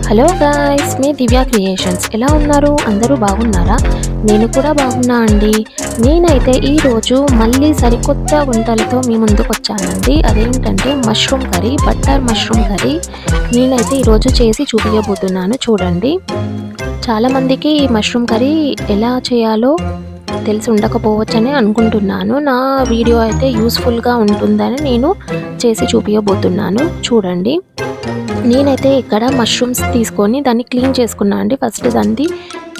Hello guys, మీ దివ్య creations ఎలా ఉన్నారు? అందరూ బాగున్నారా? నేను కూడా బాగున్నా అండి. నేనైతే ఈరోజు మళ్ళీ సరికొత్త వంటలతో మీ ముందుకు వచ్చానండి. అదేంటంటే mushroom curry, butter mushroom curry. నేనైతే ఈరోజు చేసి చూపించబోతున్నాను, చూడండి. చాలామందికి ఈ మష్రూమ్ కర్రీ ఎలా చేయాలో తెలిసి ఉండకపోవచ్చని అనుకుంటున్నాను. నా వీడియో అయితే యూస్ఫుల్గా ఉంటుందని నేను చేసి చూపించబోతున్నాను, చూడండి. నేనైతే ఇక్కడ మష్రూమ్స్ తీసుకొని దాన్ని క్లీన్ చేసుకున్నాను అండి. ఫస్ట్ దాన్ని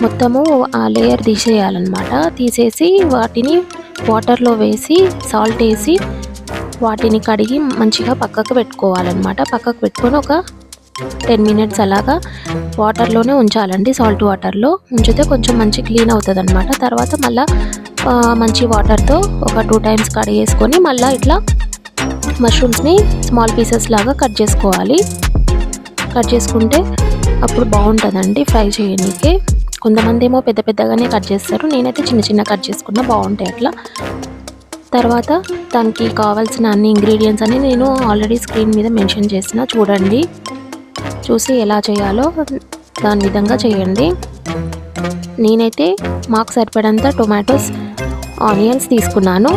మొత్తము ఆ లేయర్ తీసేయాలన్నమాట. తీసేసి వాటిని వాటర్లో వేసి సాల్ట్ వేసి వాటిని కడిగి మంచిగా పక్కకు పెట్టుకోవాలన్నమాట. పక్కకు పెట్టుకొని ఒక 10 మినిట్స్ అలాగా వాటర్లోనే ఉంచాలండి. సాల్ట్ వాటర్లో ఉంచితే కొంచెం మంచి క్లీన్ అవుతుంది అనమాట. తర్వాత మళ్ళీ మంచి వాటర్తో ఒక 2 టైమ్స్ కడిగేసుకొని మళ్ళీ ఇట్లా మష్రూమ్స్ని స్మాల్ పీసెస్ లాగా కట్ చేసుకోవాలి. కట్ చేసుకుంటే అప్పుడు బాగుంటుందండి ఫ్రై చేయడానికి. కొంతమంది ఏమో పెద్ద పెద్దగానే కట్ చేస్తారు, నేనైతే చిన్న చిన్న కట్ చేసుకున్నా బాగుంటాయి అట్లా. తర్వాత దానికి కావాల్సిన అన్ని ఇంగ్రీడియంట్స్ అని నేను ఆల్రెడీ స్క్రీన్ మీద మెన్షన్ చేసిన, చూడండి. చూసి ఎలా చేయాలో దాని విధంగా చేయండి. నేనైతే మాకు సరిపడంత టొమాటోస్, ఆనియన్స్ తీసుకున్నాను.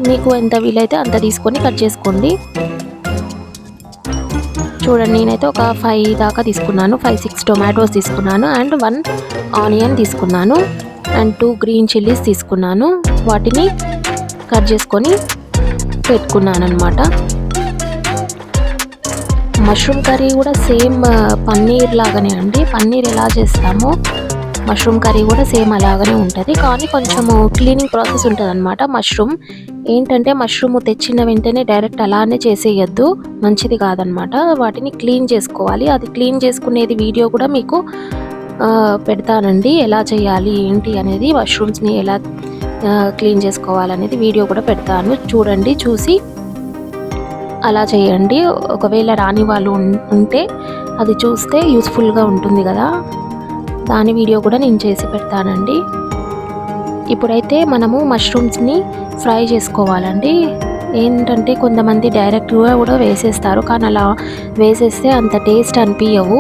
మీకు ఎంత వీలైతే అంత తీసుకొని కట్ చేసుకోండి. చూడండి, నేనైతే ఒక 5 దాకా తీసుకున్నాను. 5-6 టొమాటోస్ తీసుకున్నాను అండ్ 1 ఆనియన్ తీసుకున్నాను అండ్ 2 గ్రీన్ చిల్లీస్ తీసుకున్నాను. వాటిని కట్ చేసుకొని పెట్టుకున్నాను అనమాట. మష్రూమ్ కర్రీ కూడా సేమ్ పన్నీర్ లాగానే అండి. పన్నీర్ ఎలా చేస్తామో మష్రూమ్ కర్రీ కూడా సేమ్ అలాగనే ఉంటుంది, కానీ కొంచెము క్లీనింగ్ ప్రాసెస్ ఉంటుంది అనమాట. మష్రూమ్ ఏంటంటే మష్రూమ్ తెచ్చిన వెంటనే డైరెక్ట్ అలానే చేసేయద్దు, మంచిది కాదనమాట. వాటిని క్లీన్ చేసుకోవాలి. అది క్లీన్ చేసుకునేది వీడియో కూడా మీకు పెడతానండి. ఎలా చేయాలి ఏంటి అనేది, మష్రూమ్స్ని ఎలా క్లీన్ చేసుకోవాలనేది వీడియో కూడా పెడతాను, చూడండి. చూసి అలా చేయండి. ఒకవేళ రాని వాళ్ళు ఉంటే అది చూస్తే యూస్ఫుల్గా ఉంటుంది కదా, దాని వీడియో కూడా నేను చేసి పెడతానండి. ఇప్పుడైతే మనము మష్రూమ్స్ని ఫ్రై చేసుకోవాలండి. ఏంటంటే కొంతమంది డైరెక్ట్గా కూడా వేసేస్తారు, కానీ అలా వేసేస్తే అంత టేస్ట్ అనిపించవు.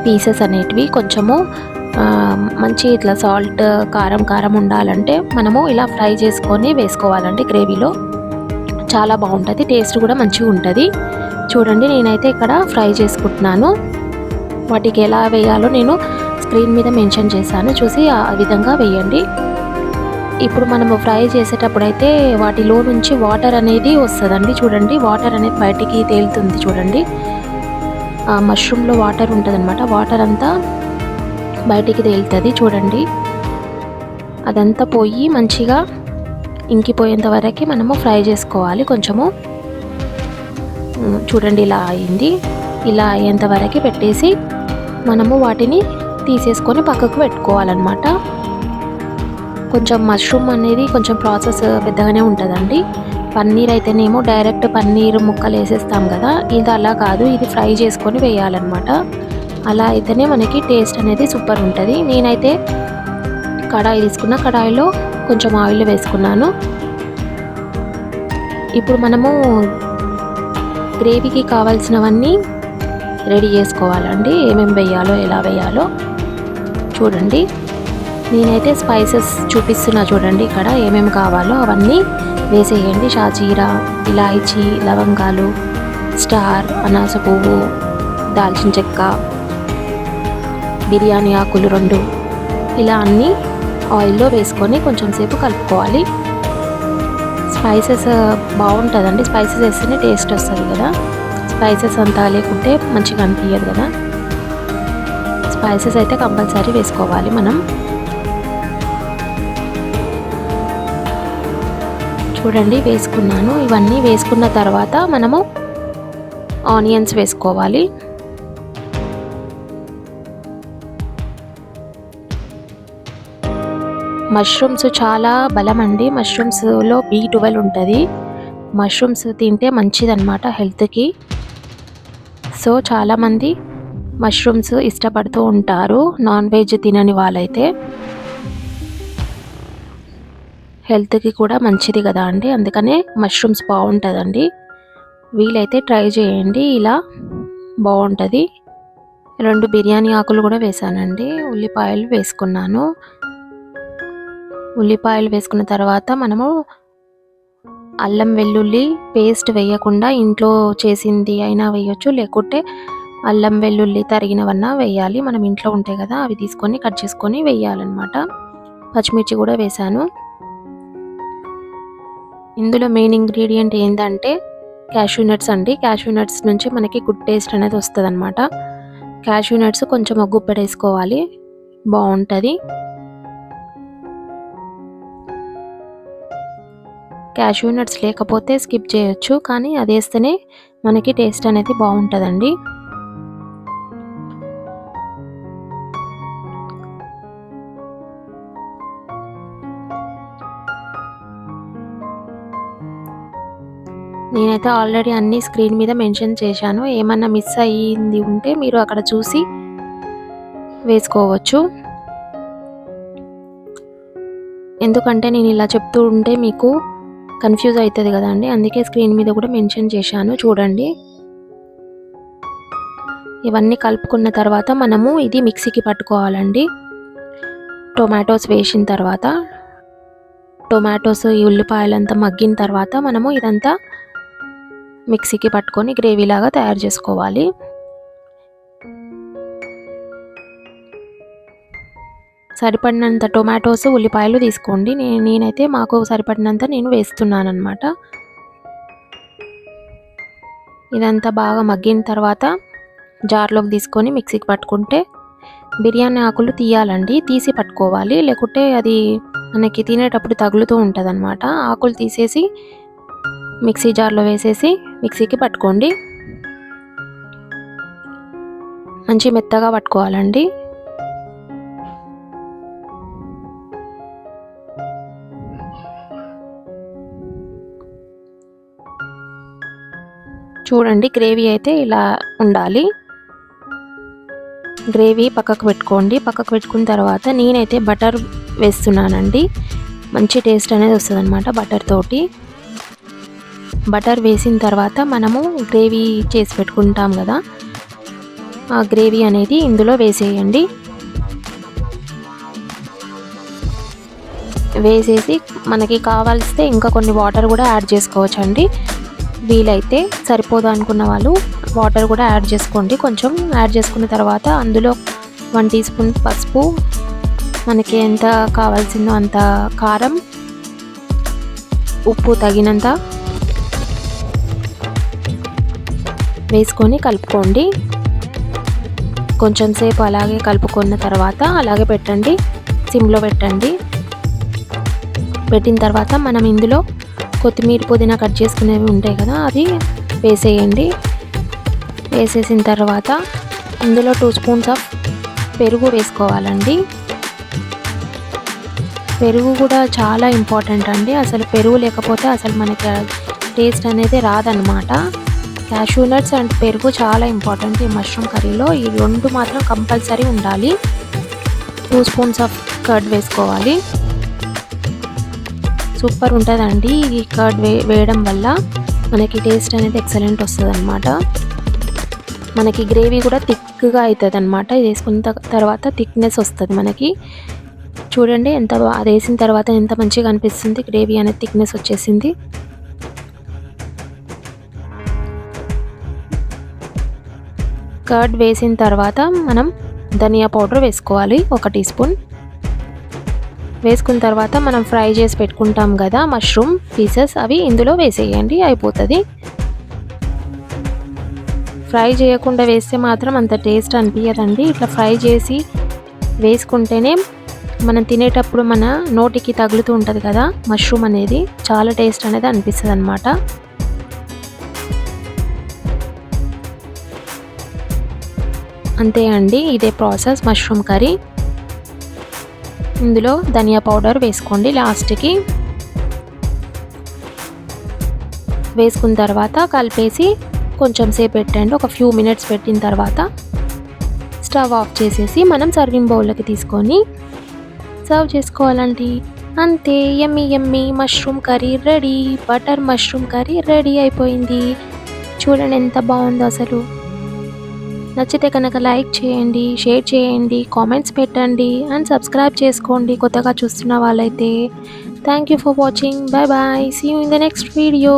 పీసెస్ అనేటివి కొంచెము మంచి ఇట్లా సాల్ట్ కారం కారం ఉండాలంటే మనము ఇలా ఫ్రై చేసుకొని వేసుకోవాలండి. గ్రేవీలో చాలా బాగుంటుంది, టేస్ట్ కూడా మంచిగా ఉంటుంది. చూడండి, నేనైతే ఇక్కడ ఫ్రై చేసుకుంటున్నాను. వాటికి ఎలా వేయాలో నేను స్క్రీన్ మీద మెన్షన్ చేశాను, చూసి ఆ విధంగా వేయండి. ఇప్పుడు మనము ఫ్రై చేసేటప్పుడు అయితే వాటిలో నుంచి వాటర్ అనేది వస్తుందండి. చూడండి, వాటర్ అనేది బయటికి తేలుతుంది. చూడండి, ఆ మష్రూమ్లో వాటర్ ఉంటుంది అనమాట. వాటర్ అంతా బయటికి తేలుతుంది. చూడండి, అదంతా పోయి మంచిగా ఇంకిపోయేంత వరకు మనము ఫ్రై చేసుకోవాలి. కొంచెము చూడండి, ఇలా అయింది. ఇలా అయ్యేంత వరకు పెట్టేసి మనము వాటిని తీసేసుకొని పక్కకు పెట్టుకోవాలన్నమాట. కొంచెం మష్రూమ్ అనేది కొంచెం ప్రాసెస్ పెద్దగానే ఉంటుందండి. పన్నీర్ అయితేనేమో డైరెక్ట్ పన్నీర్ ముక్కలు వేసేస్తాం కదా, ఇది అలా కాదు, ఇది ఫ్రై చేసుకొని వేయాలన్నమాట. అలా అయితేనే మనకి టేస్ట్ అనేది సూపర్ ఉంటుంది. నేనైతే కడాయి తీసుకున్న, కడాయిలో కొంచెం ఆయిల్ వేసుకున్నాను. ఇప్పుడు మనము గ్రేవీకి కావాల్సినవన్నీ రెడీ చేసుకోవాలండి. ఏమేమి వేయాలో ఎలా వేయాలో చూడండి. నేనైతే స్పైసెస్ చూపిస్తున్నా, చూడండి. ఇక్కడ ఏమేమి కావాలో అవన్నీ వేసేయండి. షాజీరా, ఇలాయచీ, లవంగాలు, స్టార్, అనాస పువ్వు, దాల్చిన చెక్క, బిర్యానీ ఆకులు 2, ఇలా అన్నీ ఆయిల్లో వేసుకొని కొంచెం సేపు కలుపుకోవాలి. స్పైసెస్ బాగుంటుందండి, స్పైసెస్ వేస్తేనే టేస్ట్ వస్తుంది కదా. స్పైసెస్ అంతా లేకుంటే మంచిగా అనిపించదు కదా. స్పైసెస్ అయితే కంపల్సరీ వేసుకోవాలి మనం. చూడండి, వేసుకున్నాను. ఇవన్నీ వేసుకున్న తర్వాత మనము ఆనియన్స్ వేసుకోవాలి. మష్రూమ్స్ చాలా బలం అండి. మష్రూమ్స్లో B12 ఉంటుంది. మష్రూమ్స్ తింటే మంచిదన్నమాట హెల్త్కి. సో చాలామంది మష్రూమ్స్ ఇష్టపడుతూ ఉంటారు, నాన్ వెజ్ తినని వాళ్ళైతే. హెల్త్కి కూడా మంచిది కదా అండి, అందుకనే మష్రూమ్స్ బాగుంటుందండి. వీలైతే ట్రై చేయండి, ఇలా బాగుంటుంది. 2 బిర్యానీ ఆకులు కూడా వేసానండి. ఉల్లిపాయలు వేసుకున్నాను. ఉల్లిపాయలు వేసుకున్న తర్వాత మనము అల్లం వెల్లుల్లి పేస్ట్ వేయకుండా ఇంట్లో చేసింది అయినా వేయొచ్చు, లేకుంటే అల్లం వెల్లుల్లి తరిగినవన్నా వేయాలి. మనం ఇంట్లో ఉంటాయి కదా, అవి తీసుకొని కట్ చేసుకొని వేయాలన్నమాట. పచ్చిమిర్చి కూడా వేసాను. ఇందులో మెయిన్ ఇంగ్రీడియంట్ ఏంటంటే క్యాష్యూ నట్స్ అండి. క్యాష్యూ నట్స్ నుంచి మనకి గుడ్ టేస్ట్ అనేది వస్తుంది అనమాట. క్యాష్యూ నట్స్ కొంచెం గుప్పెడేసుకోవాలి, బాగుంటుంది. క్యాష్యూ నట్స్ లేకపోతే స్కిప్ చేయొచ్చు, కానీ అది వేస్తేనే మనకి టేస్ట్ అనేది బాగుంటుందండి. నేనైతే ఆల్రెడీ అన్ని స్క్రీన్ మీద మెన్షన్ చేశాను. ఏమన్నా మిస్ అయ్యింది ఉంటే మీరు అక్కడ చూసి వేసుకోవచ్చు. ఎందుకంటే నేను ఇలా చెప్తూ ఉంటే మీకు కన్ఫ్యూజ్ అవుతుంది కదండి, అందుకే స్క్రీన్ మీద కూడా మెన్షన్ చేశాను, చూడండి. ఇవన్నీ కలుపుకున్న తర్వాత మనము ఇది మిక్సీకి పట్టుకోవాలండి. టొమాటోస్ వేసిన తర్వాత, టొమాటోస్ ఈ ఉల్లిపాయలంతా మగ్గిన తర్వాత మనము ఇదంతా మిక్సీకి పట్టుకొని గ్రేవీలాగా తయారు చేసుకోవాలి. సరిపడినంత టొమాటోస్ ఉల్లిపాయలు తీసుకోండి. నేనైతే మాకు సరిపడినంత నేను వేస్తున్నాను అన్నమాట. ఇదంతా బాగా మగ్గిన తర్వాత జార్లోకి తీసుకొని మిక్సీకి పట్టుకుంటే, బిర్యానీ ఆకులు తీయాలండి, తీసి పట్టుకోవాలి, లేకుంటే అది మనకి తినేటప్పుడు తగులుతూ ఉంటుంది అన్నమాట. ఆకులు తీసేసి మిక్సీ జార్లో వేసేసి మిక్సీకి పట్టుకోండి. మంచి మెత్తగా పట్టుకోవాలండి. చూడండి, గ్రేవీ అయితే ఇలా ఉండాలి. గ్రేవీ పక్కకు పెట్టుకోండి. పక్కకు పెట్టుకున్న తర్వాత నేనైతే బటర్ వేస్తున్నానండి. మంచి టేస్ట్ అనేది వస్తుంది అనమాట బటర్ తోటి. బటర్ వేసిన తర్వాత మనము గ్రేవీ చేసి పెట్టుకుంటాం కదా, ఆ గ్రేవీ అనేది ఇందులో వేసేయండి. వేసేసి మనకి కావాల్సితే ఇంకా కొన్ని వాటర్ కూడా యాడ్ చేసుకోవచ్చు అండి. వీలైతే సరిపోదు అనుకున్న వాళ్ళు వాటర్ కూడా యాడ్ చేసుకోండి. కొంచెం యాడ్ చేసుకున్న తర్వాత అందులో 1 టీ స్పూన్ పసుపు, మనకి ఎంత కావాల్సిందో అంత కారం, ఉప్పు తగినంత వేసుకొని కలుపుకోండి. కొంచెం సేపు అలాగే కలుపుకున్న తర్వాత అలాగే పెట్టండి, సిమ్లో పెట్టండి. పెట్టిన తర్వాత మనం ఇందులో కొత్తిమీర పుదీనా కట్ చేసుకునేవి ఉంటాయి కదా, అది వేసేయండి. వేసేసిన తర్వాత ఇందులో 2 స్పూన్స్ ఆఫ్ పెరుగు వేసుకోవాలండి. పెరుగు కూడా చాలా ఇంపార్టెంట్ అండి. అసలు పెరుగు లేకపోతే అసలు మనకి టేస్ట్ అనేది రాదనమాట. క్యాష్యూ నట్స్ అండ్ పెరుగు చాలా ఇంపార్టెంట్ ఈ మష్రూమ్ కర్రీలో. ఈ 2 మాత్రం కంపల్సరీ ఉండాలి. 2 స్పూన్స్ ఆఫ్ కర్డ్ వేసుకోవాలి. సూపర్ ఉంటుందండి ఈ కర్డ్ వేయడం వల్ల మనకి టేస్ట్ అనేది ఎక్సలెంట్ వస్తుంది అనమాట. మనకి గ్రేవీ కూడా థిక్గా అవుతుంది అనమాట. ఇది వేసుకున్న తర్వాత థిక్నెస్ వస్తుంది మనకి. చూడండి ఎంత అది వేసిన తర్వాత ఎంత మంచిగా అనిపిస్తుంది, గ్రేవీ అనేది థిక్నెస్ వచ్చేసింది. కర్డ్ వేసిన తర్వాత మనం ధనియా పౌడర్ వేసుకోవాలి 1 టీ స్పూన్. వేసుకున్న తర్వాత మనం ఫ్రై చేసి పెట్టుకుంటాం కదా మష్రూమ్ పీసెస్, అవి ఇందులో వేసేయండి, అయిపోతుంది. ఫ్రై చేయకుండా వేస్తే మాత్రం అంత టేస్ట్ అనిపించదండి. ఇట్లా ఫ్రై చేసి వేసుకుంటేనే మనం తినేటప్పుడు మన నోటికి తగులుతూ ఉంటుంది కదా మష్రూమ్ అనేది, చాలా టేస్ట్ అనేది అనిపిస్తుంది అన్నమాట. అంతే అండి, ఇదే ప్రాసెస్ మష్రూమ్ కర్రీ. ఇందులో ధనియా పౌడర్ వేసుకోండి లాస్ట్కి. వేసుకున్న తర్వాత కలిపేసి కొంచెం సేపు పెట్టండి. ఒక ఫ్యూ మినిట్స్ పెట్టిన తర్వాత స్టవ్ ఆఫ్ చేసేసి మనం సర్వింగ్ బౌల్లోకి తీసుకొని సర్వ్ చేసుకోవాలండి. అంతే, yummy yummy mushroom curry ready. Butter mushroom curry ready అయిపోయింది. చూడండి ఎంత బాగుందో అసలు. నచ్చితే కనుక లైక్ చేయండి, షేర్ చేయండి, కామెంట్స్ పెట్టండి అండ్ సబ్స్క్రైబ్ చేసుకోండి కొత్తగా చూస్తున్న వాళ్ళైతే. Thank you for watching. Bye bye. See you in the next video.